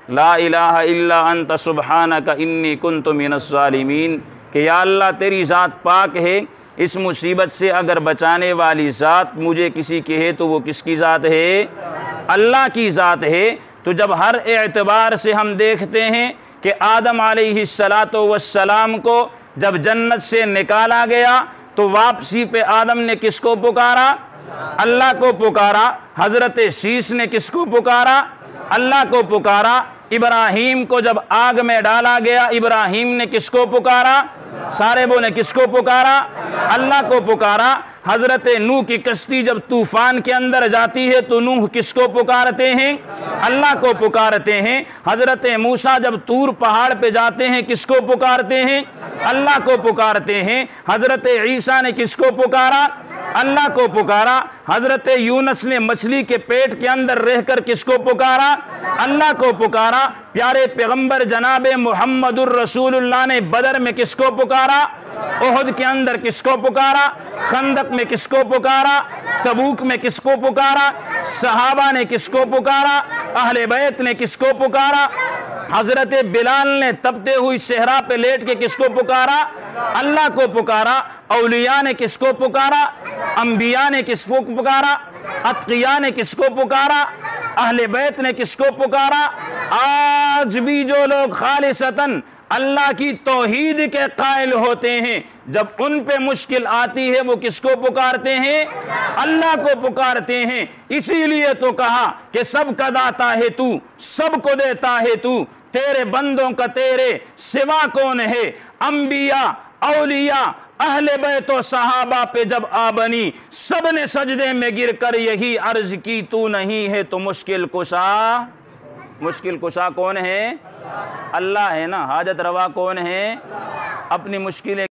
ला इलाहा इल्ला अंत सुब्हानका इन्नी कुन्तु मिनज़ ज़ालिमीन कि या अल्लाह तेरी ज़ात पाक है, इस मुसीबत से अगर बचाने वाली ज़ात मुझे किसी की है तो वो किसकी ज़ात है? अल्लाह की ज़ात है। तो जब हर एतबार से हम देखते हैं कि आदम अलैहिस्सलातु वस्सलाम को जब जन्नत से निकाला गया तो वापसी पे आदम ने किसको पुकारा? अल्लाह को पुकारा। हज़रत शीश ने किसको पुकारा? अल्लाह को पुकारा। इब्राहीम को जब आग में डाला गया इब्राहीम ने किसको पुकारा? सारे बोले किसको पुकारा? अल्लाह को पुकारा। हज़रत नूह की कश्ती जब तूफ़ान के अंदर जाती है तो नूह किसको पुकारते हैं? अल्लाह को पुकारते हैं। हज़रत मूसा जब तूर पहाड़ पे जाते हैं किसको पुकारते हैं? अल्लाह को पुकारते हैं। हज़रत ईसा ने किसको पुकारा? अल्लाह को पुकारा। हज़रत यूनुस ने मछली के पेट के अंदर रहकर किसको पुकारा? अल्लाह को पुकारा। प्यारे पैगंबर जनाबे मुहम्मदुर रसूलुल्लाह ने बदर में किसको पुकारा? उहुद के अंदर किसको पुकारा? खंदक में किसको पुकारा? तबूक में किसको पुकारा? सहाबा ने किसको पुकारा? अहले बैत ने किसको पुकारा? हज़रत बिलाल ने तपते हुई सहरा पे लेट के किसको पुकारा? अल्लाह को पुकारा। औलिया ने किसको पुकारा? अंबिया ने किसको पुकारा? अत्किया ने किसको पुकारा? अहले बैत ने किसको पुकारा? आज भी जो लोग खालिसतन अल्लाह की तौहीद के कायल होते हैं, जब उन पे मुश्किल आती है वो किसको पुकारते हैं? अल्लाह को पुकारते हैं। इसीलिए तो कहा कि सबका दाता है तू, सबको देता है तू, तेरे बंदों का तेरे सिवा कौन है? अंबिया, औलिया, अहले बैत व सहाबा पे जब आ बनी सब ने सजदे में गिर कर यही अर्ज की तू नहीं है तो मुश्किल कुशा। मुश्किल कुशा कौन है? अल्लाह है ना। हाजत रवा कौन है? अपनी मुश्किलें